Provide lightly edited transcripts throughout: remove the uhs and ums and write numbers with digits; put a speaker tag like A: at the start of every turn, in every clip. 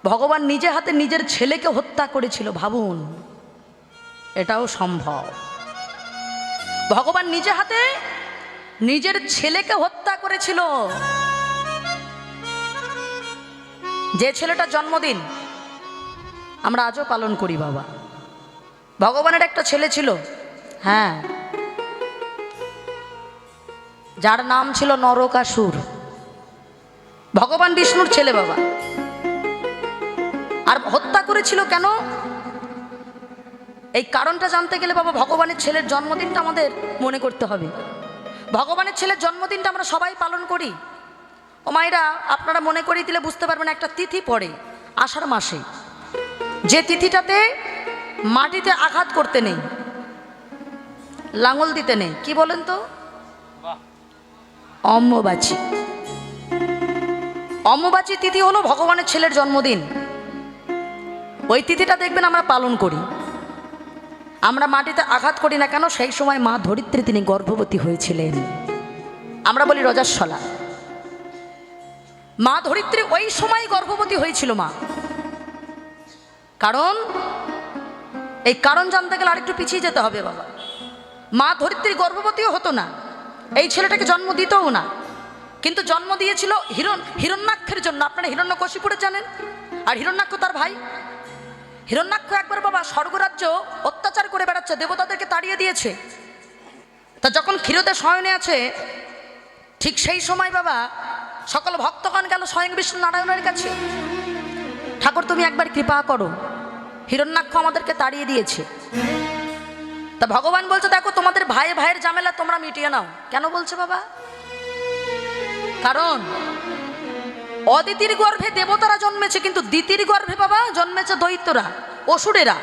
A: ভগবান নিজে হাতে নিজের ছেলেকে হত্যা করেছিল। ভাবুন, এটাও সম্ভব। ভগবান নিজে হাতে নিজের ছেলেকে হত্যা করেছিল। যে ছেলেটার জন্মদিন আমরা আজও পালন করি বাবা। ভগবানের একটা ছেলে ছিল, হ্যাঁ, যার নাম ছিল নরকাসুর। ভগবান বিষ্ণুর ছেলে বাবা। আর হত্যা করেছিল কেন? এই কারণটা জানতে গেলে বাবা ভগবানের ছেলের জন্মদিনটা আমাদের মনে করতে হবে। ভগবানের ছেলের জন্মদিনটা আমরা সবাই পালন করি। ও মায়েরা, আপনারা মনে করিয়ে দিলে বুঝতে পারবেন, একটা তিথি পড়ে আষাঢ় মাসে, যে তিথিটাতে মাটিতে আঘাত করতে নেই, লাঙল দিতে নেই। কি বলেন তো? অম্বুবাচী। অম্বুবাচী তিথি হলো ভগবানের ছেলের জন্মদিন। ওই তিথিটা দেখবেন আমরা পালন করি। আমরা মাটিতে আঘাত করি না কেন? সেই সময় মা ধরিত্রী তিনি গর্ভবতী হয়েছিলেন। আমরা বলি রজস্বলা। মা ধরিত্রী ওই সময় গর্ভবতী হয়েছিল মা। কারণ, এই কারণ জানতে গেলে আরেকটু পিছিয়ে যেতে হবে বাবা। মা ধরিত্রী গর্ভবতীও হতো না, এই ছেলেটাকে জন্ম দিতও না, কিন্তু জন্ম দিয়েছিল হিরণ্যাক্ষের জন্য। আপনারা হিরণ্যকশিপুরে জানেন, আর হিরণ্যাক্ষ তার ভাই। হিরণ্যাক্ষ একবার বাবা স্বর্গরাজ্য অত্যাচার করে বেড়াচ্ছে, দেবতাদেরকে তাড়িয়ে দিয়েছে। তা যখন ক্ষীরোদে শয়নে আছে, ঠিক সেই সময় বাবা সকল ভক্তগণ গেল স্বয়ং বিষ্ণু নারায়ণের কাছে, ঠাকুর তুমি একবার কৃপা করো, হিরণ্যাক্ষ আমাদেরকে তাড়িয়ে দিয়েছে। তা ভগবান বলছে, দেখো তোমাদের ভাইয়ের ঝামেলা তোমরা মিটিয়ে নাও। কেন বলছে বাবা? কারণ অদিতির গর্ভে দেবতারা জন্মেছে, কিন্তু দিতির গর্ভে বাবা জন্মেছে দৈত্যরা, অসুরেরা।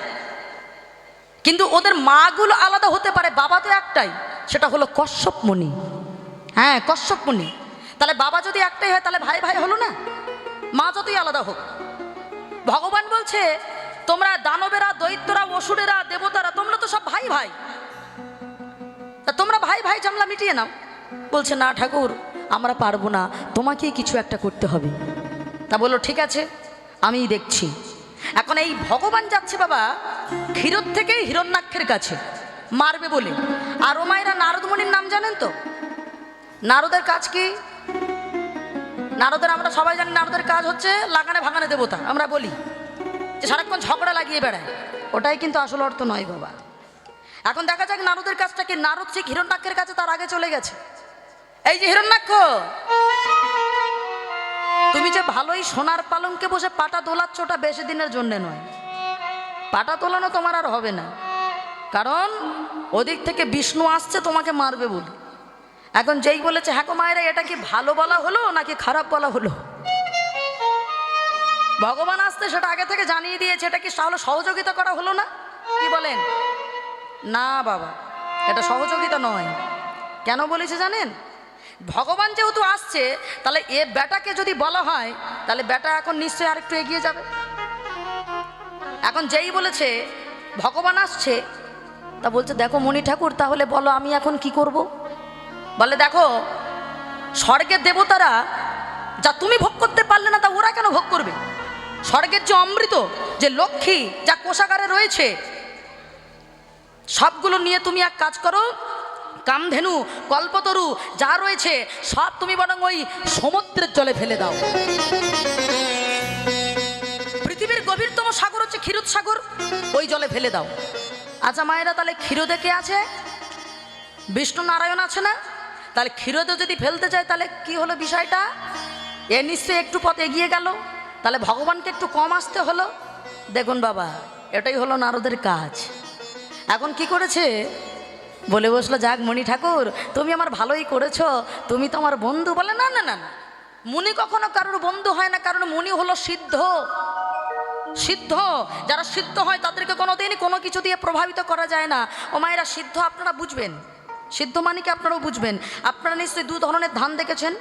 A: কিন্তু ওদের মাগুলো আলাদা হতে পারে, বাবা তো একটাই, সেটা হলো কশ্যপ মুনি। হ্যাঁ, কশ্যপ মুনি। তাহলে বাবা যদি একটাই হয় তাহলে ভাই হলো না? মা যতই আলাদা হোক। ভগবান বলছে, তোমরা দানবেরা, দৈত্যরা, অসুরেরা, দেবতারা, তোমরা তো সব ভাই। তা তোমরা ভাই ঝামেলা মিটিয়ে নাও। বলছে, না ঠাকুর, আমরা পারবো না, তোমাকেই কিছু একটা করতে হবে। তা বললো, ঠিক আছে, আমিই দেখছি। এখন এই ভগবান যাচ্ছে বাবা ক্ষীরোদ থেকে হিরণ্যাক্ষের কাছে মারবে বলে। আর ও মায়েরা, নারদমণির নাম জানেন তো? নারদের কাজ কি? নারদের আমরা সবাই জানি, নারদের কাজ হচ্ছে লাগানে ভাঙানে দেবতা। আমরা বলি যে সারাক্ষণ ঝগড়া লাগিয়ে বেড়ায়, ওটাই কিন্তু আসল অর্থ নয় বাবা। এখন দেখা যাক নারদের কাজটা কি। নারদ ঠিক হিরণ্যাক্ষের কাছে তার আগে চলে গেছে। এই যে হিরণ্যাক্ষ, তুমি যে ভালোই সোনার পালঙ্কে বসে পাটা তোলাচ্ছ, ওটা বেশি দিনের জন্য নয়। পাটা তোলানো তোমার আর হবে না, কারণ ওদিক থেকে বিষ্ণু আসছে তোমাকে মারবে বলে। এখন যেই বলেছে, হ্যাঁ গো মায়েরা, এটা কি ভালো বলা হলো নাকি খারাপ বলা হলো? ভগবান আসতে সেটা আগে থেকে জানিয়ে দিয়েছে, এটা কি তাহলে সহযোগিতা করা হলো না? কি বলেন? না বাবা, এটা সহযোগিতা নয়। কেন বলেছে জানেন? ভগবান যেহেতু আসছে, তাহলে এ বেটাকে যদি বলা হয়, তাহলে বেটা এখন নিশ্চয়ই আরেকটু এগিয়ে যাবে। এখন যেই বলেছে ভগবান আসছে, তা বলছে, দেখো মণি ঠাকুর, তাহলে বলো আমি এখন কি করব? বলে, দেখো স্বর্গের দেবতারা যা তুমি ভোগ করতে পারলে না, তা ওরা কেন ভোগ করবে? স্বর্গের যে অমৃত, যে লক্ষ্মী যা কোষাগারে রয়েছে, সবগুলো নিয়ে তুমি এক কাজ করো, কামধেনু, কল্পতরু যা রয়েছে সব তুমি বরং ওই সমুদ্রের জলে ফেলে দাও। পৃথিবীর গভীরতম সাগর হচ্ছে ক্ষীরোদ সাগর, ওই জলে ফেলে দাও। আচ্ছা মায়েরা, তাহলে ক্ষীরোদে কে আছে? বিষ্ণু নারায়ণ আছে না? তাহলে ক্ষীরোদে যদি ফেলতে চায়, তাহলে কি হলো বিষয়টা? এ নিশ্চয়ই একটু পথ এগিয়ে গেল, তাহলে ভগবানকে একটু কম আসতে হলো। দেখুন বাবা, এটাই হলো নারদের কাজ। এখন কি করেছে? বলে বসলো, যাক মণি ঠাকুর, তুমি আমার ভালোই করেছো, তুমি তো আমার বন্ধু। বলে, না না না না, মুনি কখনো কারোর বন্ধু হয় না, কারণ মুনি হলো সিদ্ধ। যারা সিদ্ধ হয় তাদেরকে কোনোদিনই কোনো কিছু দিয়ে প্রভাবিত করা যায় না। ও মায়েরা, সিদ্ধ আপনারা বুঝবেন, সিদ্ধ মানে কি আপনারাও বুঝবেন। আপনারা নিশ্চয়ই দু ধরনের ধান দেখেছেন,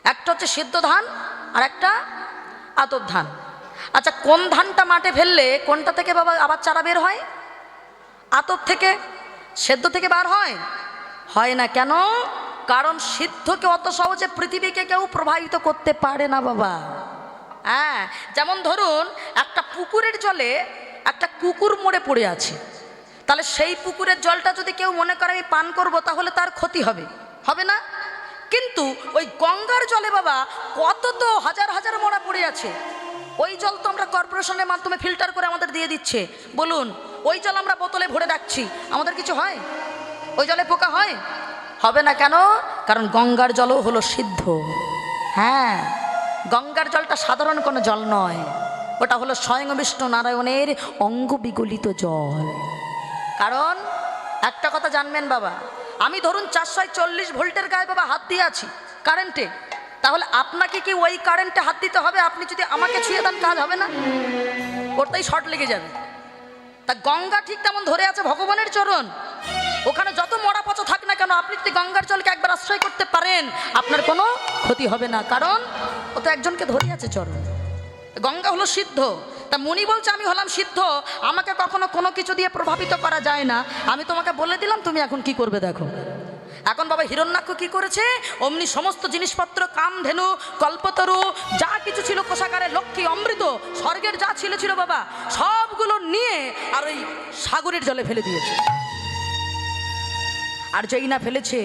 A: একটা হচ্ছে সিদ্ধ ধান আর একটা আতপ ধান। আচ্ছা, কোন ধানটা মাঠে ফেললে কোনটা থেকে বাবা আবার চারা বের হয়? আতপ থেকে। সেদ্ধ থেকে বার হয় না। কেন? কারণ সিদ্ধকে অত সহজে পৃথিবীকে কেউ প্রভাবিত করতে পারে না বাবা। হ্যাঁ, যেমন ধরুন একটা পুকুরের জলে একটা কুকুর মরে পড়ে আছে, তাহলে সেই পুকুরের জলটা যদি কেউ মনে করে আমি পান করব, তাহলে তার ক্ষতি হবে, হবে না? কিন্তু ওই গঙ্গার জলে বাবা কত তো হাজার হাজার মরা পড়ে আছে, ওই জল তো আমরা কর্পোরেশনের মাধ্যমে ফিল্টার করে আমাদের দিয়ে দিচ্ছে। বলুন, ওই জল আমরা বোতলে ভরে রাখছি, আমাদের কিছু হয়? ওই জলে পোকা হয়? হবে না। কেন? কারণ গঙ্গার জলও হলো সিদ্ধ। হ্যাঁ, গঙ্গার জলটা সাধারণ কোনো জল নয়, ওটা হলো স্বয়ং বিষ্ণু নারায়ণের অঙ্গ বিগলিত জল। কারণ একটা কথা জানবেন বাবা, আমি ধরুন 440 ভোল্টের গায়ে বাবা হাত দিয়ে আছি কারেন্টে, তাহলে আপনাকে কি ওই কারেন্টে হাত দিতে হবে? আপনি যদি আমাকে ছুঁয়ে দেন কাজ হবে না, ওটাই শর্ট লেগে যাবে। তা গঙ্গা ঠিক তেমন ধরে আছে ভগবানের চরণ, ওখানে যত মরা পচা থাক না কেন, আপনি যদি গঙ্গার জলকে একবার আশ্রয় করতে পারেন আপনার কোনো ক্ষতি হবে না, কারণ ও তো একজনকে ধরে আছে চরণ। গঙ্গা হলো সিদ্ধ। তা মুনি বলছে আমি হলাম সিদ্ধ, আমাকে কখনো কোনো কিছু দিয়ে প্রভাবিত করা যায় না। আমি তোমাকে বলে দিলাম, তুমি এখন কি করবে দেখো। এখন বাবা হিরণ্যাক্ষ কি করেছে, অমনি সমস্ত জিনিসপত্র, কামধেনু, কল্পতরু, যা কিছু ছিল কোষাগারে, লক্ষ্মী, অমৃত, স্বর্গের যা ছিল বাবা সবগুলো নিয়ে আর ওই সাগরের জলে ফেলে দিয়েছে। আর যেই না ফেলেছে,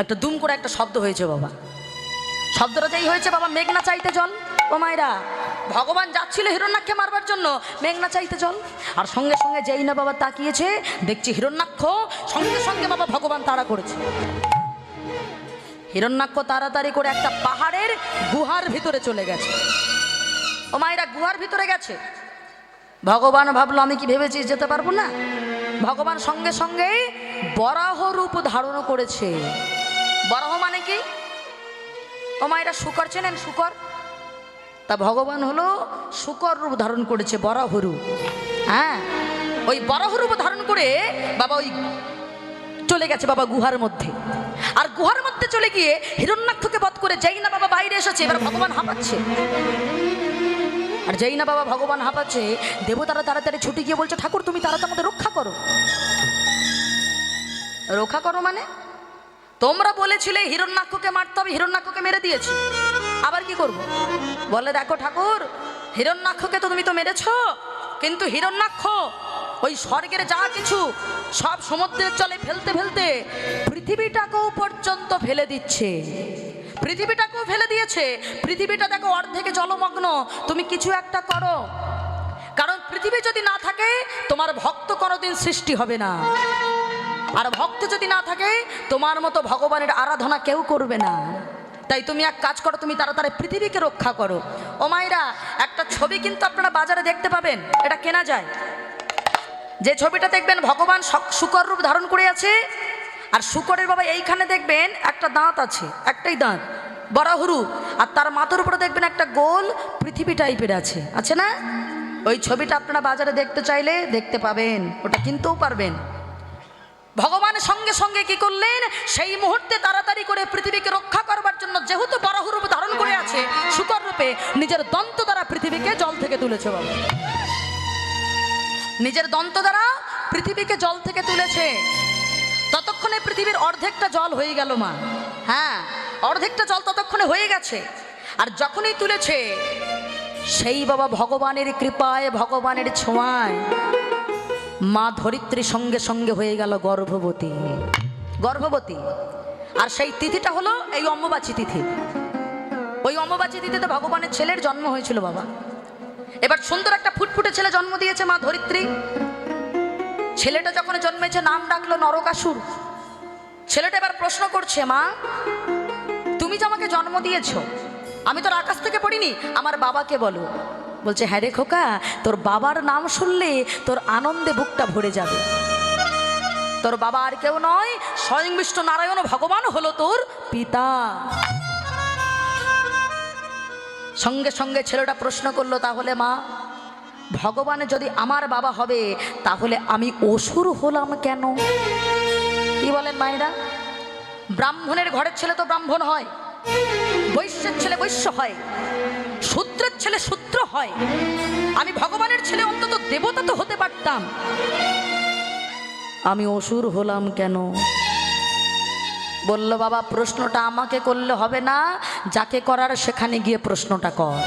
A: একটা দুম করে একটা শব্দ হয়েছে বাবা। শব্দটা যেই হয়েছে বাবা, মেঘনা চাইতে জল। ও মায়েরা, ভগবান যাচ্ছিল হিরণ্যাক্ষে মারবার জন্য, মেঘনা চাইতে জল। আর সঙ্গে সঙ্গে যেই না বাবা তাকিয়েছে, দেখছি হিরণ্যাক্ষ, সঙ্গে সঙ্গে বাবা ভগবান তাড়া করেছে। হিরণ্যাক্ষ তাড়াতাড়ি করে একটা পাহাড়ের গুহার ভিতরে চলে গেছে। ও মায়েরা, গুহার ভিতরে গেছে। ভগবান ভাবলো আমি কি ভেবেছি যেতে পারবো না? ভগবান সঙ্গে সঙ্গে বরাহ রূপ ধারণ করেছে। বরাহ মানে কি? ও মায়েরা, শুকর চেনেন? শুকর। তা ভগবান হলো শুকর রূপ ধারণ করেছে, বরাহ রূপ। হ্যাঁ, ওই বরাহ রূপ ধারণ করে বাবা ওই চলে গেছে বাবা গুহার মধ্যে। আর গুহার মধ্যে চলে গিয়ে হিরণ্যাক্ষকে বধ করে যেই না বাবা বাইরে এসেছে, এবার ভগবান হাঁপাচ্ছে। আর যেই না বাবা ভগবান হাঁপাচ্ছে, দেবতারা তাড়াতাড়ি ছুটে গিয়ে বলছে ঠাকুর তুমি তাড়াতাড়ি আমাদের রক্ষা করো। রক্ষা করো মানে? তোমরা বলেছিলে হিরণ্যাক্ষকে মারতে হবে, হিরণ্যাক্ষকে মেরে দিয়েছি, আবার কি করব? বলে দেখো ঠাকুর, হিরণ্যাক্ষকে তো তুমি তো মেরেছ, কিন্তু হিরণ্যাক্ষ ওই স্বর্গের যা কিছু সব সমুদ্রের জলে ফেলতে ফেলতে পৃথিবীটাকেও পর্যন্ত ফেলে দিচ্ছে। পৃথিবীটাকেও ফেলে দিয়েছে। পৃথিবীটা দেখো অর্ধেকে জলমগ্ন। তুমি কিছু একটা করো, কারণ পৃথিবী যদি না থাকে তোমার ভক্ত কোনোদিন সৃষ্টি হবে না, আর ভক্ত যদি না থাকে তোমার মতো ভগবানের আরাধনা কেউ করবে না। তাই তুমি এক কাজ করো, তুমি তাড়াতাড়ি পৃথিবীকে রক্ষা করো। ও মায়েরা, একটা ছবি কিন্তু আপনারা বাজারে দেখতে পাবেন, এটা কেনা যায়। যে ছবিটা দেখবেন ভগবান শুকর রূপ ধারণ করে আছে, আর শুকরের বাবা এইখানে দেখবেন একটা দাঁত আছে, একটাই দাঁত, বরাহ রূপ, আর তার মাথার উপরে দেখবেন একটা গোল পৃথিবী টাইপের আছে না? ওই ছবিটা আপনারা বাজারে দেখতে চাইলে দেখতে পাবেন, ওটা কিনতেও পারবেন। ভগবান সঙ্গে সঙ্গে কি করলেন, সেই মুহূর্তে তাড়াতাড়ি করে পৃথিবীকে রক্ষা করবার জন্য, যেহেতু বরাহ রূপ ধারণ করে আছে শুকর রূপে, নিজের দন্ত দ্বারা পৃথিবীকে জল থেকে তুলেছে বাবা। নিজের দন্ত দ্বারা পৃথিবীকে জল থেকে তুলেছে। ততক্ষণে পৃথিবীর অর্ধেকটা জল হয়ে গেল মা। হ্যাঁ, অর্ধেকটা জল ততক্ষণে হয়ে গেছে। আর যখনই তুলেছে, সেই বাবা ভগবানের কৃপায়, ভগবানের ছোঁয়ায় মা ধরিত্রী সঙ্গে সঙ্গে হয়ে গেল গর্ভবতী। গর্ভবতী। আর সেই তিথিটা হলো এই অম্বুবাচী তিথি। ওই অম্বুবাচী তিথিতে ভগবানের ছেলের জন্ম হয়েছিল বাবা। এবার সুন্দর একটা ফুটফুটে ছেলে জন্ম দিয়েছে মা ধরিত্রী। ছেলেটা যখন জন্মেছে নাম ডাকলো নরকাসুর। ছেলেটা এবার প্রশ্ন করছে, মা তুমি যে আমাকে জন্ম দিয়েছ, আমি তোর আকাশ থেকে পড়িনি, আমার বাবাকে বলো। বলছে হ্যাঁ রে খোকা, তোর বাবার নাম শুনলে তোর আনন্দে বুকটা ভরে যাবে। তোর বাবা আর কেউ নয়, স্বয়ং বিষ্ণু নারায়ণ ভগবান হলো তোর পিতা। সঙ্গে সঙ্গে ছেলেটা প্রশ্ন করলো, তাহলে মা ভগবান যদি আমার বাবা হবে, তাহলে আমি অসুর হলাম কেন? কি বলেন মায়েরা? ব্রাহ্মণের ঘরের ছেলে তো ব্রাহ্মণ হয়, বৈশ্যের ছেলে বৈশ্য হয়, শূদ্রের ছেলে শূদ্র হয়। আমি ভগবানের ছেলে, অন্তত দেবতা তো হতে পারতাম, আমি অসুর হলাম কেন? বলল বাবা, প্রশ্নটা আমাকে করলে হবে না, যাকে করার সেখানে গিয়ে প্রশ্নটা কর।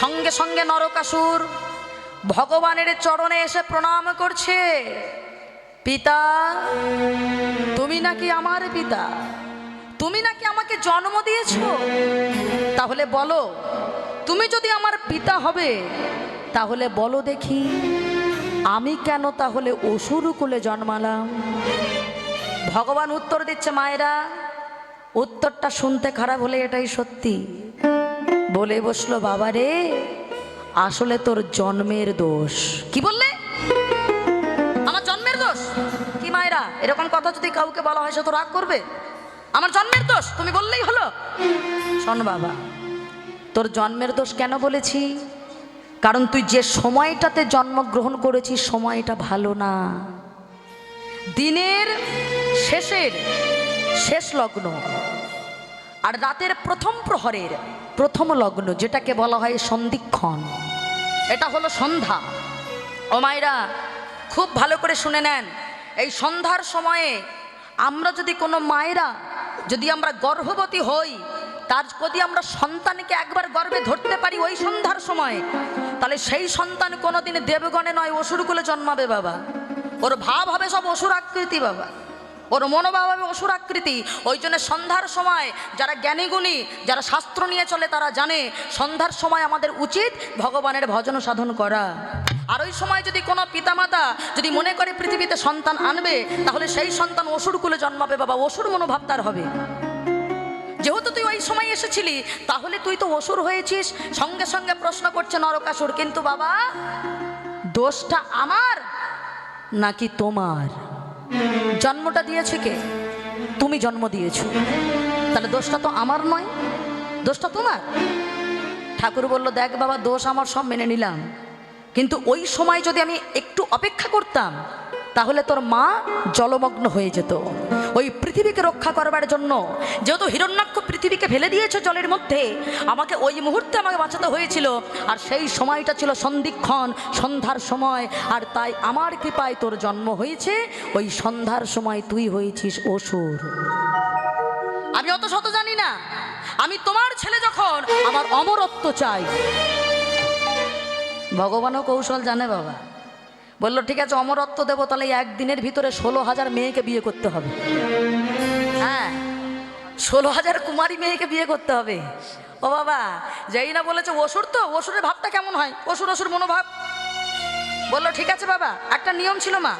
A: সঙ্গে সঙ্গে নরকাসুর ভগবানের চরণে এসে প্রণাম করছে। পিতা, তুমি নাকি আমার পিতা, তুমি নাকি আমাকে জন্ম দিয়েছো, তাহলে বলো, তুমি যদি আমার পিতা হবে তাহলে বলো দেখি আমি কেন তাহলে অসুর কুলে জন্মালাম? ভগবান উত্তর দিচ্ছে, মায়েরা উত্তরটা শুনতে খারাপ হলে এটাই সত্যি। বলে বসলো, বাবা রে, আসলে তোর জন্মের দোষ। কি বললে? আমার জন্মের দোষ? কি মায়েরা, এরকম কথা যদি কাউকে বলা হয় সে তো রাগ করবে। আমার জন্মের দোষ তুমি বললেই হলো? শোন বাবা, তোর জন্মের দোষ কেন বলেছি? কারণ তুই যে সময়টাতে জন্মগ্রহণ করেছিস সময়টা ভালো না। দিনের শেষ লগ্ন আর রাতের প্রথম প্রহরের প্রথম লগ্ন, যেটাকে বলা হয় সন্ধিক্ষণ, এটা হলো সন্ধ্যা। ও মায়েরা, খুব ভালো করে শুনে নেন, এই সন্ধ্যার সময়ে আমরা যদি কোনো মায়েরা যদি আমরা গর্ভবতী হই, তার যদি আমরা সন্তানকে একবার গর্ভে ধরতে পারি ওই সন্ধ্যার সময়, তাহলে সেই সন্তান কোনোদিন দেবগণে নয় অসুরকুলে জন্মাবে বাবা। ওর ভাব হবে সব অসুর আকৃতি বাবা, ওর মনোভাব হবে অসুর আকৃতি। ওই জন্য সন্ধ্যার সময় যারা জ্ঞানীগুণী, যারা শাস্ত্র নিয়ে চলে, তারা জানে সন্ধ্যার সময় আমাদের উচিত ভগবানের ভজন সাধন করা। আর ওই সময় যদি কোনো পিতামাতা যদি মনে করে পৃথিবীতে সন্তান আনবে, তাহলে সেই সন্তান অসুর কুলে জন্মাবে বাবা, অসুর মনোভাব তার হবে। যেহেতু তুই ওই সময় এসেছিলি, তাহলে তুই তো অসুর হয়েছিস। সঙ্গে সঙ্গে প্রশ্ন করছে নরকাসুর, কিন্তু বাবা দোষটা আমার নাকি তোমার? জন্মটা দিয়েছে কে? তুমি জন্ম দিয়েছো, তাহলে দোষটা তো আমার নয়, দোষটা তোমার। ঠাকুর বলল, দেখ বাবা, দোষ আমার সব মেনে নিলাম, কিন্তু ওই সময় যদি আমি একটু অপেক্ষা করতাম তাহলে তোর মা জলমগ্ন হয়ে যেত। ওই পৃথিবীকে রক্ষা করবার জন্য যেহেতু হিরণ্যাক্ষ পৃথিবীকে ফেলে দিয়েছে জলের মধ্যে, আমাকে ওই মুহূর্তে আমাকে বাঁচাতে হয়েছিল। আর সেই সময়টা ছিল সন্ধিক্ষণ, সন্ধ্যার সময়। আর তাই আমার কৃপায় তোর জন্ম হয়েছে। ওই সন্ধ্যার সময় তুই হয়েছিস অসুর। আমি অত শত জানি না, আমি তোমার ছেলে যখন আমার অমরত্ব চাই। ভগবানও কৌশল জানে বাবা। বললো, ঠিক আছে, অমরত্ব দেবো, তাহলে একদিনের ভিতরে 16,000 মেয়েকে বিয়ে করতে হবে। হ্যাঁ, 16,000 কুমারী মেয়েকে বিয়ে করতে হবে। ও বাবা, যেই না বলেছে অসুর, তো অসুরের ভাবটা কেমন হয়? অসুর অসুর মনোভাব। বললো, ঠিক আছে বাবা, একটা নিয়ম ছিল মা,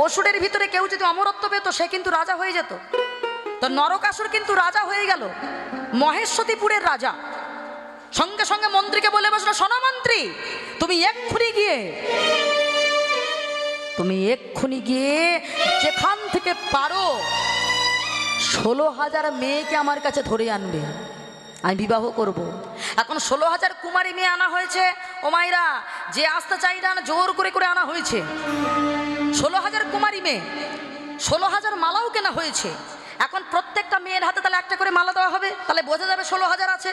A: অসুরের ভিতরে কেউ যদি অমরত্ব পেত সে কিন্তু রাজা হয়ে যেত। তো নরকাসুর কিন্তু রাজা হয়ে গেল, মহেশ্বতীপুরের রাজা। সঙ্গে সঙ্গে মন্ত্রীকে বলে বসলো, শোনো মন্ত্রী, তুমি এক্ষুনি গিয়ে যেখান থেকে পারো 16,000 মেয়েকে আমার কাছে ধরে আনবে, আমি বিবাহ করব। এখন 16,000 কুমারী মেয়ে আনা হয়েছে। ও মাইরা, যে আসতে চাই না জোর করে করে আনা হয়েছে। 16,000 কুমারী মেয়ে, 16,000 মালাও কেনা হয়েছে। এখন প্রত্যেকটা মেয়ের হাতে তাহলে একটা করে মালা দেওয়া হবে, তাহলে বোঝা যাবে 16,000 আছে।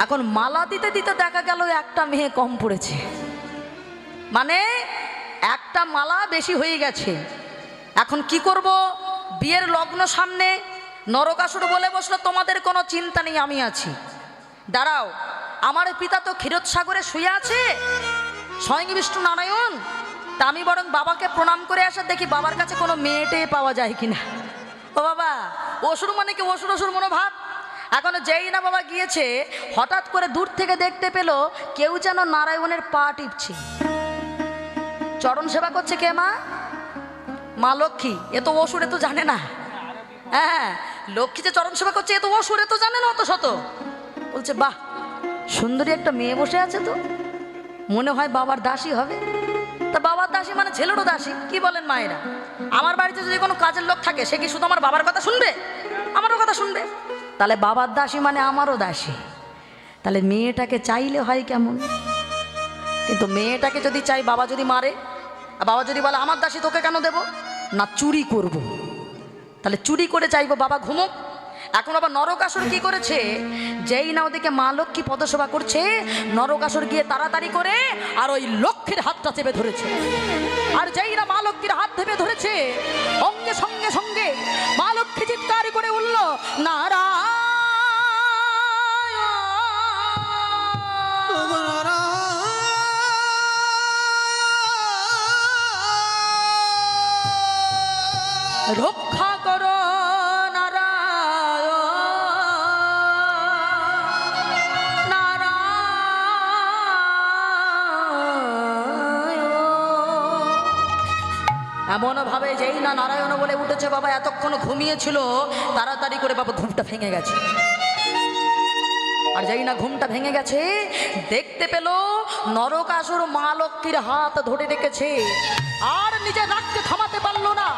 A: এখন মালা দিতে দিতে দেখা গেল একটা মেয়ে কম পড়েছে, মানে একটা মালা বেশি হয়ে গেছে। এখন কি করব? বিয়ের লগ্ন সামনে। নরকাসুর বলে বসলো, তোমাদের কোনো চিন্তা নেই, আমি আছি, দাঁড়াও। আমার পিতা তো ক্ষীরোদসাগরে শুয়ে আছে, স্বয়ং বিষ্ণু নারায়ণ। তা আমি বরং বাবাকে প্রণাম করে আসা, দেখি বাবার কাছে কোনো মেয়েটে পাওয়া যায় কিনা। ও বাবা, অসুর মানে কি অসুর অসুর মনোভাব। এখনো যেই না বাবা গিয়েছে, হঠাৎ করে দূর থেকে দেখতে পেল কেউ যেন নারায়ণের পা টিপছে। চরণ সেবা করছে কে? মা লক্ষ্মী। এ তো অসুর, এ তো জানে না। হ্যাঁ, লক্ষ্মী যে চরণ সেবা করছে, এ তো অসুর, এ তো জানে না অত শত। বলছে, বাহ, সুন্দরী একটা মেয়ে বসে আছে, তো মনে হয় বাবার দাসী হবে। তা বাবার দাসী মানে ছেলেরও দাসী। কি বলেন মায়েরা? আমার বাড়িতে যদি কোনো কাজের লোক থাকে, সে কি শুধু আমার বাবার কথা শুনবে? আমারও কথা শুনবে। তাহলে বাবার দাসী মানে আমারও দাসী। তাহলে মেয়েটাকে চাইলে হয় কেমন? কিন্তু মেয়েটাকে যদি চাই, বাবা যদি মারে, আর বাবা যদি বলে আমার দাসী তোকে কেন দেব না, চুরি করব, তাহলে চুরি করে চাইবো বাবা ঘুমুক। এখন আবার নরকাসুর কি করেছে, যেই না ওদিকে মা লক্ষ্মী পদসেবা করছে, নরকাসুর গিয়ে তাড়াতাড়ি করে আর ওই লক্ষ্মীর হাতটা চেপে ধরেছে। আর যেই না মা লক্ষ্মীর হাত চেপে ধরেছে, অঙ্গে সঙ্গে সঙ্গে মা লক্ষ্মী চিৎকার করে উঠল, নারায়ণ। এমন ভাবে যেই না নারায়ণ বলে উঠেছে বাবা, এতক্ষণ ঘুমিয়েছিল, তাড়াতাড়ি করে বাবা ঘুমটা ভেঙে গেছে। আর যেই না ঘুমটা ভেঙে গেছে, দেখতে পেল নরকাসুর মা লক্ষ্মীর হাত ধরে রেখেছে, আর নিজের রাগকে থামাতে পারলো না।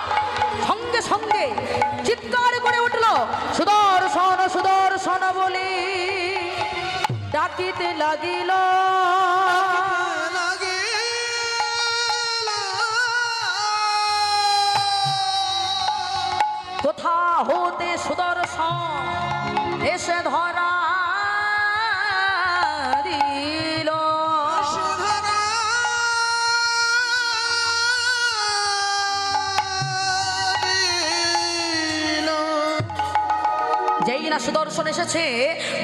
A: সঙ্গে সঙ্গে চিৎকার করে উঠল, সুদর্শন সুদর্শন বলি ডাকিতে লাগিল। কোথা হতে সুদর্শন এসে ধরা দিল। যেই না সুদর্শন এসেছে,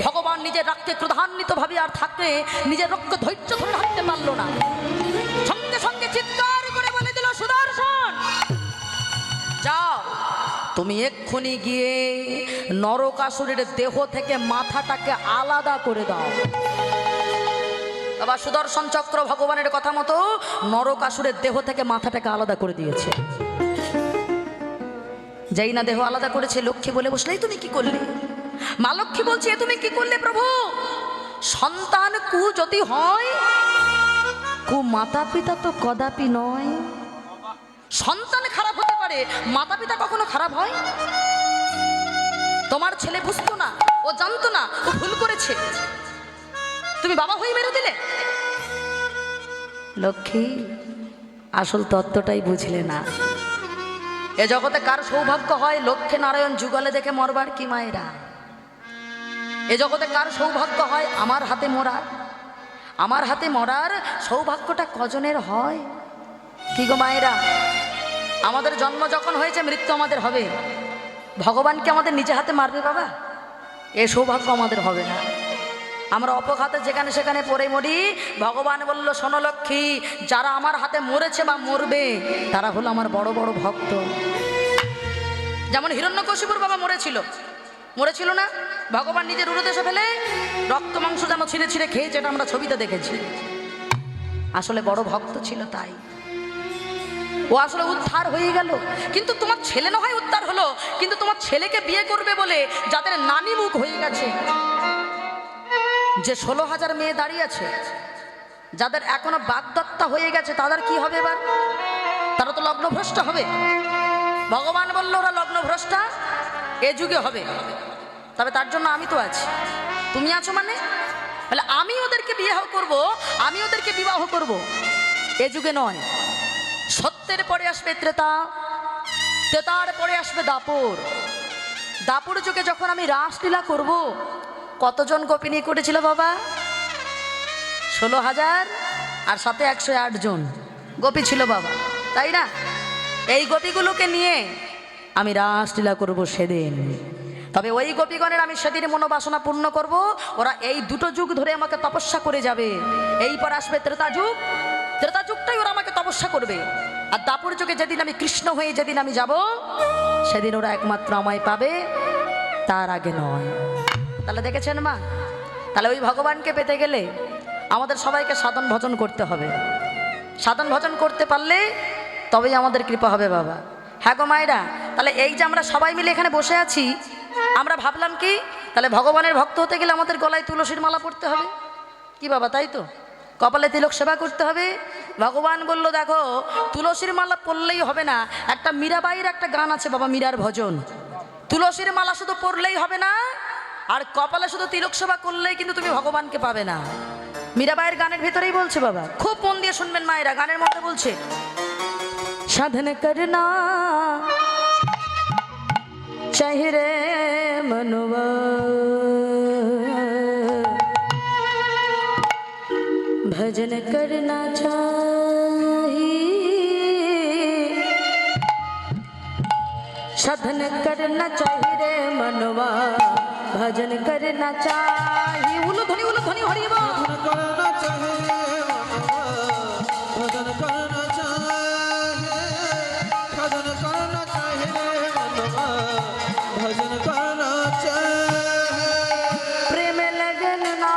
A: ভগবান নিজের রাগকে ক্রোধান্বিত ভাবে আর থাকতে নিজের রক্ত ধৈর্য ধরে রাখতে পারল না। সঙ্গে সঙ্গে চিৎকার করে বলে দিল, সুদর্শন যাও, তুমি এক্ষুনি গিয়ে নরকাসুরের দেহ থেকে মাথাটাকে আলাদা করে দাও। আবার সুদর্শন চক্র ভগবানের কথা মতো নরকাসুরের দেহ থেকে মাথাটাকে আলাদা করে দিয়েছে। যেই না দেহ আলাদা করেছে, লক্ষ্মী বলে বসলেই তুমি কি করলে? মা লক্ষ্মী বলছে, তুমি কি করলে প্রভু? সন্তান কু যদি হয়, কু মাতা পিতা তো কদাপি নয়। সন্তান খারাপ হতে পারে, মাতা পিতা কখনো খারাপ হয়? তোমার ছেলে বুঝতো না, ও জানতো না, ও ভুল করেছে, তুমি বাবা হয়ে মেরে দিলে। লক্ষ্মী আসল তত্ত্বটাই বুঝলে না। এ জগতে কার সৌভাগ্য হয় লক্ষ্মী নারায়ণ যুগলে দেখে মরবার কি মায়েরা? এ জগতে কার সৌভাগ্য হয় আমার হাতে মরার? আমার হাতে মরার সৌভাগ্যটা কজনের হয়? কি গো মায়েরা, আমাদের জন্ম যখন হয়েছে, মৃত্যু আমাদের হবে। ভগবানকে আমাদের নিজে হাতে মারবে বাবা? এ সৌভাগ্য আমাদের হবে না। আমরা অপঘাতে যেখানে সেখানে পড়ে মরি। ভগবান বলল, শোনো লক্ষ্মী, যারা আমার হাতে মরেছে বা মরবে তারা হলো আমার বড় বড় ভক্ত। যেমন হিরণ্যকশিপুর বাবা মরেছিল না? ভগবান নিজের উরদেশে ফেলে রক্ত মাংস যেন ছিঁড়ে ছিঁড়ে খেয়েছে, এটা আমরা ছবিতে দেখেছি। আসলে বড় ভক্ত ছিল, তাই ও আসলে উদ্ধার হয়ে গেল। কিন্তু তোমার ছেলে না হয় উদ্ধার হলো, কিন্তু তোমার ছেলেকে বিয়ে করবে বলে যাদের নানি মুখ হয়ে গেছে, যে 16,000 মেয়ে দাঁড়িয়ে আছে, যাদের এখনো বাগদত্তা হয়ে গেছে, তাদের কি হবে এবার? তারা তো লগ্নভ্রষ্ট হবে। ভগবান বলল, ওরা লগ্নভ্রষ্টা এ যুগে হবে, তবে তার জন্য আমি তো আছি। তুমি আছো মানে? বলে আমি ওদেরকে বিয়ে করব, আমি ওদেরকে বিবাহ করব। এ যুগে নয়, সত্যের পরে আসবে ত্রেতা, ত্রেতার পরে আসবে দাপর। দাপর যুগে যখন আমি রাসলীলা করব, কতজন গোপিনী করেছিল বাবা? 16,000 আর সাথে 108 জন গোপী ছিল বাবা, তাই না? এই গোপীগুলোকে নিয়ে আমি রাসলীলা করব সেদিন। তবে ওই গোপীগণের আমি সেদিন মনোবাসনা পূর্ণ করব। ওরা এই দুটো যুগ ধরে আমাকে তপস্যা করে যাবে। এই পর আসবে ত্রেতা যুগ, ত্রেতা যুগটাই ওরা আমাকে তপস্যা করবে। আর দাপর যুগে যেদিন আমি কৃষ্ণ হয়ে যেদিন আমি যাব, সেদিন ওরা একমাত্র আমায় পাবে, তার আগে নয়। তাহলে দেখেছেন মা, তাহলে ওই ভগবানকে পেতে গেলে আমাদের সবাইকে সাধন ভজন করতে হবে। সাধন ভজন করতে পারলে তবেই আমাদের কৃপা হবে বাবা। হ্যাঁ গো মায়েরা, তাহলে এই যে আমরা সবাই মিলে এখানে বসে আছি, আমরা ভাবলাম কি, তাহলে ভগবানের ভক্ত হতে গেলে আমাদের গলায় তুলসীর মালা পড়তে হবে কি বাবা? তাই তো, কপালে তিলক সেবা করতে হবে। ভগবান বলল, দেখো তুলসীর মালা পড়লেই হবে না, একটা মীরাবাইয়ের একটা গান আছে বাবা, মীরার ভজন। তুলসীর মালা শুধু পড়লেই হবে না, আর কপালে শুধু তিলক সেবা করলেই কিন্তু তুমি ভগবানকে পাবে না। মীরাবাইয়ের গানের ভেতরেই বলছে বাবা, খুব মন দিয়ে শুনবেন মায়েরা, গানের মধ্যে বলছে, সাধন করনা চাহি রে মনুয়া, भजन करना चाहिए, साधन करना चाहिए रे मनवा, भजन करना चाहिए। उलो ध्वनि हरि बोल। करना चाहिए भजन करना चाहिए, साधन करना चाहिए रे मनवा, भजन करना चाहिए। प्रेम लगन ना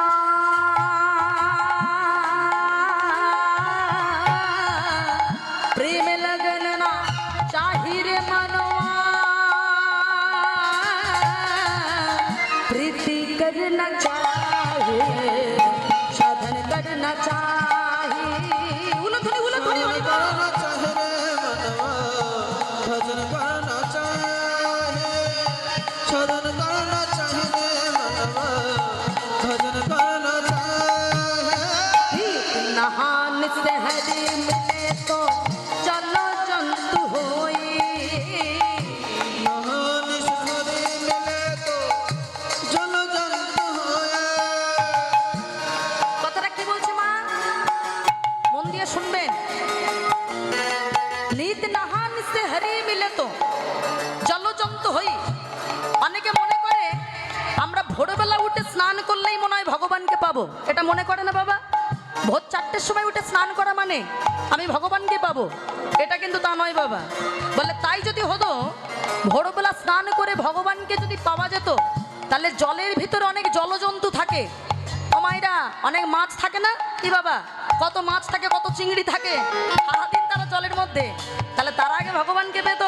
A: करना चाहिए साधन करना चाहिए उलधनी उलधनी
B: करना चाहिए मनवा भजन करना चाहिए साधन करना चाहिए मनवा भजन करना चाहिए
A: नहान से हरि मिले तो चलो जंतु होई
B: नहान से हरि मिले तो चलो जंतु होए
A: কথাটা কি বলছে মা মন দিয়ে শুনবেন নিত নহান সে হরি মিলে তো চলো জন্তু হই অনেকে মনে করে আমরা ভোরবেলা উঠে স্নান করলেই মনে হয় ভগবানকে পাবো এটা মনে করে না বাবা ভোর 4টের সময় উঠে স্নান করা মানে আমি ভগবানকে পাবো এটা কিন্তু তা নয় বাবা বলে তাই যদি হতো ভোরবেলা স্নান করে ভগবানকে যদি পাওয়া যেত তাহলে জলের ভিতরে অনেক জলজন্তু থাকে ও মাইরা অনেক মাছ থাকে না কি বাবা কত মাছ থাকে কত চিংড়ি থাকে সারাদিন তারা জলের মধ্যে তাহলে তারা আগে ভগবানকে পেত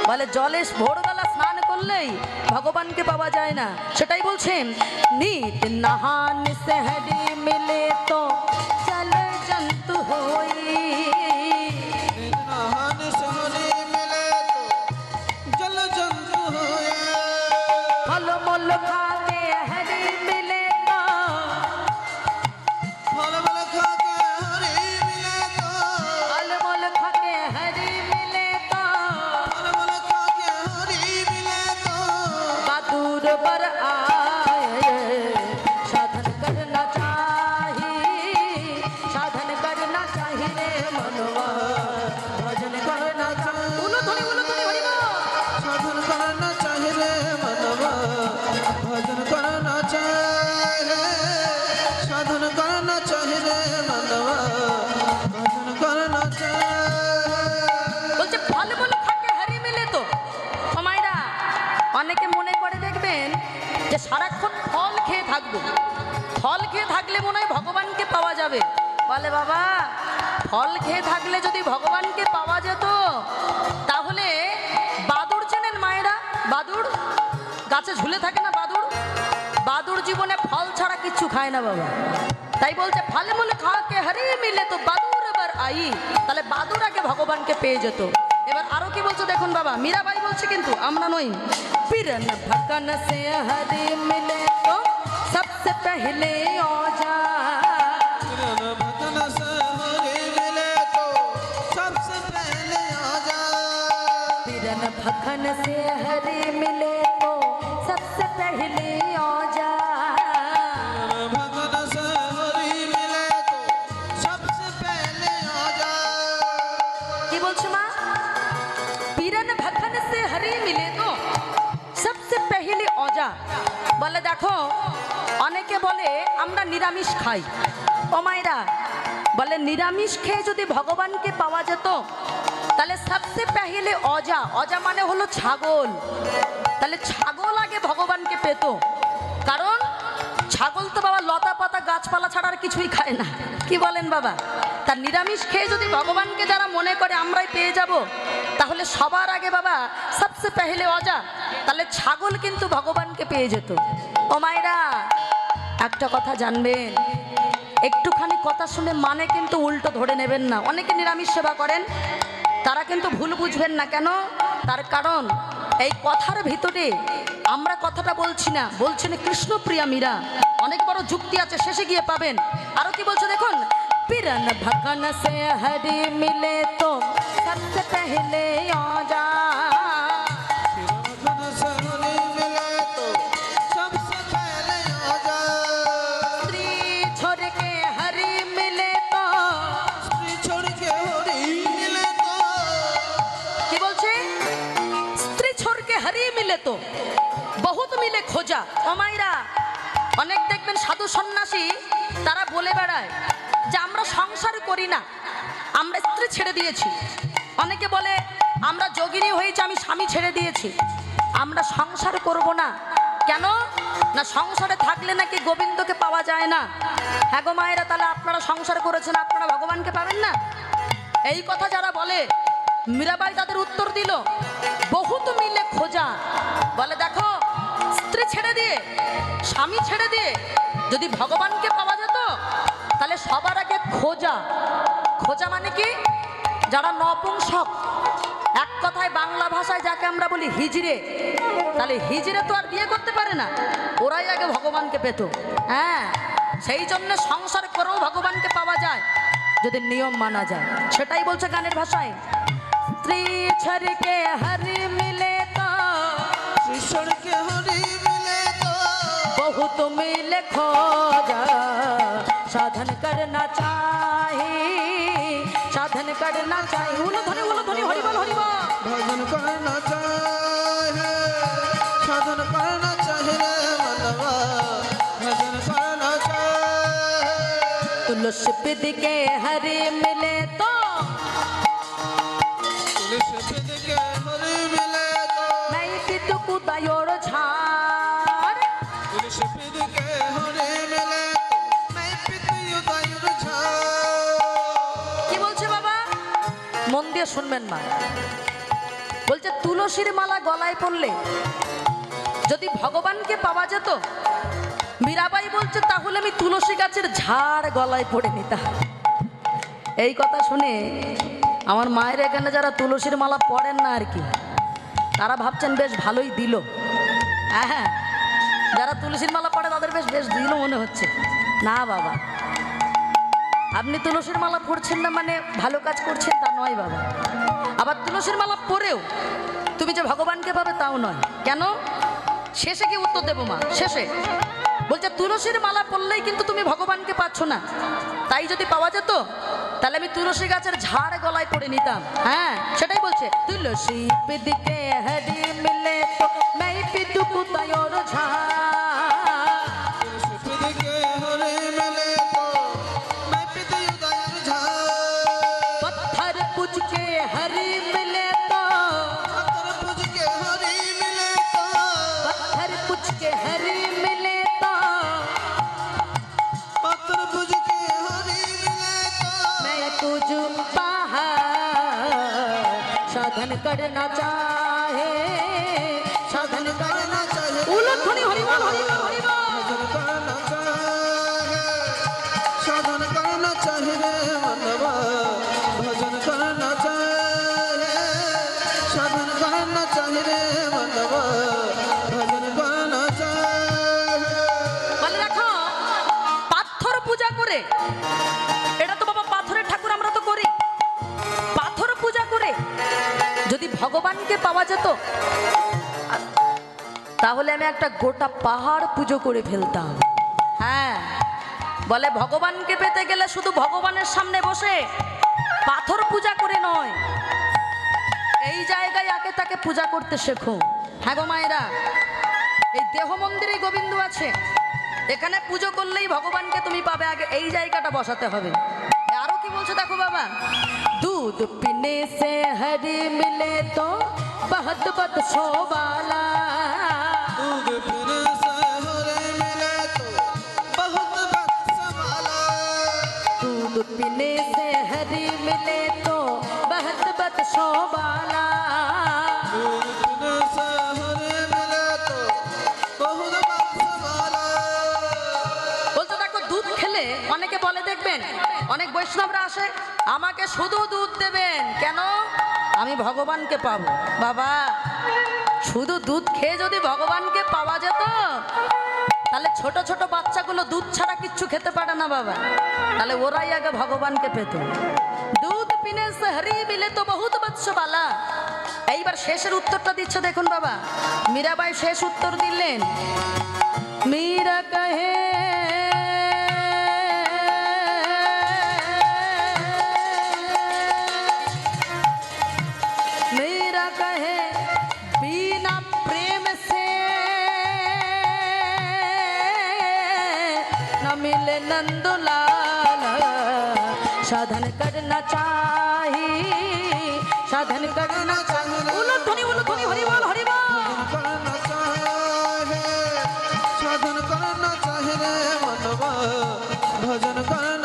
A: বলে জলে ভোরবেলা স্নান করলেই ভগবানকে পাওয়া যায় না সেটাই বলছেন নিত নহান সে হরি মিলে তো চল জন্তু হই
B: नहान से हरि मिले तो जल जंतु होए
A: फल मूल खाके हरि मिले तो
B: फल फल खा के हरि मिले तो
A: फल मूल खाके हरि मिले तो
B: फल फल खा के हरि मिले तो
A: बहादुर पर आए साधन करना चाहिए साधन करना चाहिए मनवा भजन करना चाहिए उलधनी उलधनी हरि बोल
B: साधन करना चाहिए मनवा भजन करना चाहिए साधन करना चाहिए मनवा भजन करना चाहिए
A: বলছে ফল মূল খাকে হারি মিলে তো মায়েরা অনেকে মনে করে দেখবেন যে সারাক্ষণ ফল খেয়ে থাকবো ফল খেয়ে থাকলে মনে হয় ভগবানকে পাওয়া যাবে বলে বাবা ফল খেয়ে থাকলে যদি ভগবানকে পাওয়া যেত তাহলে বাদুড় চেনেন মায়েরা বাদুড় গাছে ঝুলে থাকে না বাদুড় বাদুড় জীবনে ফল ছাড়া কিচ্ছু খায় না বাবা তাই বলছে ফল মূল খাকে হারিয়ে মিলে তো বাদুড় এবার আই তাহলে বাদুড় আগে ভগবানকে পেয়ে যেত এবার আরো কি বলছো দেখুন বাবা মীরাবাই বলছে কিন্তু আমরা নই পিরন ভকন সে হরি মিলে তো सबसे पहले औजा
B: किरण भजन से हरि मिले तो सबसे पहले आ जा
A: पिरन भखन से हरि मिले तो सबसे पहले औजा
B: किरण भजन से हरि मिले तो सबसे पहले आ जा
A: কি বলছো মা পিরন ভখন से हरि मिले तो सबसे पहले औजा বলে দেখো অনেকে বলে আমরা নিরামিষ খাই ও মায়েরা বলে নিরামিষ খেয়ে যদি ভগবানকে পাওয়া যেত তাহলে সবচেয়ে পেহলে অজা অজা মানে হলো ছাগল তাহলে ছাগল আগে ভগবানকে পেত কারণ ছাগল তো বাবা লতা পাতা গাছপালা ছাড়া আর কিছুই খায় না কি বলেন বাবা তার নিরামিষ খেয়ে যদি ভগবানকে যারা মনে করে আমরাই পেয়ে যাব তাহলে সবার আগে বাবা সবচেয়ে পেহলে অজা তাহলে ছাগল কিন্তু ভগবানকে পেয়ে যেত ও মায়েরা একটা কথা জানবেন একটুখানি কথা শুনে মানে কিন্তু উল্টো ধরে নেবেন না অনেকে নিরামিষ সেবা করেন তারা কিন্তু ভুল বুঝবেন না কেন তার কারণ এই কথার ভিতরে আমরা কথাটা বলছি না বলছেন কৃষ্ণপ্রিয়া মীরা অনেক বড় যুক্তি আছে শেষে গিয়ে পাবেন আরো কি বলছে দেখুন পিরন ভকন সে হরি মিলে তো সবসে পহলে আজা
B: किरण भजन से हरि मिले तो सबसे पहले आ जा
A: स्त्री छोड़ के हरि मिले तो
B: स्त्री छोड़ के हरि मिले तो
A: কি বলছে স্ত্রী ছোড়কে হারিয়ে মিলে তো বহুত মিলে খোঁজা অমাইরা অনেক দেখবেন সাধু সন্ন্যাসী তারা বলে বেড়ায় যে আমরা সংসার করি না আমরা স্ত্রী ছেড়ে দিয়েছি অনেকে বলে আমরা যোগিনী হয়েছি আমি স্বামী ছেড়ে দিয়েছি আমরা সংসার করব না কেন না সংসারে থাকলে নাকি গোবিন্দকে পাওয়া যায় না হ্যাঁ গো মায়েরা তাহলে আপনারা সংসার করেছেন আপনারা ভগবানকে পাবেন না এই কথা যারা বলে মীরাবাই তাদের উত্তর দিল বহুত মিলে খোঁজা বলে দেখো স্ত্রী স্ত্রী ছেড়ে দিয়ে, স্বামী ছেড়ে দিয়ে যদি ভগবানকে পাওয়া যেত, তাহলে সবার আগে খোঁজা। খোঁজা মানে কি? যারা নপুংসক, এক কথায় বাংলা ভাষায় যাকে আমরা বলি হিজড়ে, তাহলে হিজড়ে তো আর বিয়ে করতে পারে না, ওরাই আগে ভগবানকে পেত। হ্যাঁ, সেই জন্য সংসার করেও ভগবানকে পাওয়া যায় যদি নিয়ম মানা যায়। সেটাই বলছে গানের ভাষায়, স্ত্রী ছড়কে হরি মিলে তো,
B: ईश्वर के हरि मिले तो
A: बहुत मिले खोजा, साधन करना चाहिए, साधन करना चाहिए। उलो धनी हरि बोल हरि बोल।
B: भजन करना चाहे, साधन करना चाहे रे मनवा, भजन करना चाहे।
A: तुलसी पिद के हरि मिले तो,
B: तुलसी पिद के हरि मिले तो,
A: मैं पिद कुदायोर झाड़।
B: तुलसी पिद के हरि मिले तो, मैं पिद युदायुर झाड़।
A: কি বলছে বাবা? মন দিয়ে শুনবেন মা। বলছে তুলসীর মালা গলায় পড়লে যদি ভগবানকে পাওয়া যেত, মীরাবাই বলছে তাহলে আমি তুলসী গাছের ঝাড় গলায় পড়ে নিতাম। এই কথা শুনে আমার মায়ের এখানে যারা তুলসীর মালা পড়েন না আর কি, তারা ভাবছেন বেশ ভালোই দিল। হ্যাঁ, যারা তুলসীর মালা পড়ে তাদের বেশ বেশ দিল মনে হচ্ছে। না বাবা, আপনি তুলসীর মালা পড়ছেন না মানে ভালো কাজ করছেন তা নয় বাবা। আবার তুলসীর মালা পরেও তুমি যে ভগবানকে পাবে তাও নয়। কেন? শেষে কি উত্তর দেবো মা। শেষে বলছে তুলসীর মালা পড়লেই কিন্তু তুমি ভগবানকে পাচ্ছ না। তাই যদি পাওয়া যেত তাহলে আমি তুলসী গাছের ঝাড় গলায় পড়ে নিতাম। হ্যাঁ, সেটাই বলছে, তুলসী পিদিকে হরি মিলে তো मैं पिदु कुदायोर झाड़।
B: तुलसी पिद के हरि मिले तो, मैं पिद युदायुर झाड़।
A: पत्थर पूज के हरी मिले तो,
B: पत्थर पूज के हरि मिले तो,
A: पत्थर पूज के हरी मिले तो,
B: पत्थर पूज के हरि मिले तो,
A: मैं तुझ बाहर साधन करना चाहे, साधन करना
B: चाहिए।
A: उलध्वनि हरि बोल हरि बोल हरि बोल।
B: भजन करना चाहे, साधन करना चाहिए रे मनवा, भजन करना चाहे, साधन करना चाहिए रे मनवा, भजन करना चाहे।
A: বলে রাখো পাথর পূজা করে, এটা তো বাবা পাথরের ঠাকুর আমরা তো করি, পাথর পূজা করে যদি ভগবানকে পাওয়া যেত তাহলে আমি একটা গোটা পাহাড় পুজো করে ফেলতাম। হ্যাঁ, বলে ভগবানকে পেতে গেলে শুধু ভগবানের সামনে বসে পাথর পূজা করে নয়, এই জায়গায় আগে তাকে পূজা করতে শেখো। হ্যাঁ গো মায়েরা, এই দেহ মন্দিরে গোবিন্দ আছে, এখানে পুজো করলেই ভগবানকে তুমি পাবে, আগে এই জায়গাটা বসাতে হবে। আরো কি বলছে দেখো বাবা, दूध पीने से हरी मिले तो बहुत बद शोभाला।
B: दूध पीने से हरि मिले तो, बहुत बदसवाला।
A: दूध पीने से हरी मिले तो बहुत बद शोभाला।
B: दूध पीने से हरि मिले तो, बहुत बदसवाला।
A: বলতে দেখো দুধ খেলে অনেকে বলে দেখবেন, অনেক বৈষ্ণবরা আসে আমাকে শুধু দুধ দেবেন কেন, আমি ভগবানকে পাবো। বাবা, শুধু দুধ খেয়ে যদি ভগবানকে পাওয়া যেত তাহলে ছোট ছোট বাচ্চাগুলো দুধ ছাড়া কিচ্ছু খেতে পারে না বাবা, তাহলে ওরাই আগে ভগবানকে পেত। দুধ পিনে সে হরি মিলে তো বহুত বৎসবালা। এইবার শেষের উত্তরটা দিচ্ছে দেখুন বাবা, মীরাবাই শেষ উত্তর দিলেন, মীরা কহে मेरा कहे बिना प्रेम से न मिले नंदलाल। साधन करना चाहिए, साधन करना चाहिए। उलध्वनि हरि बोल हरि बोल।
B: करना चाहे, साधन करना चाहिए रे मनवा, भजन करना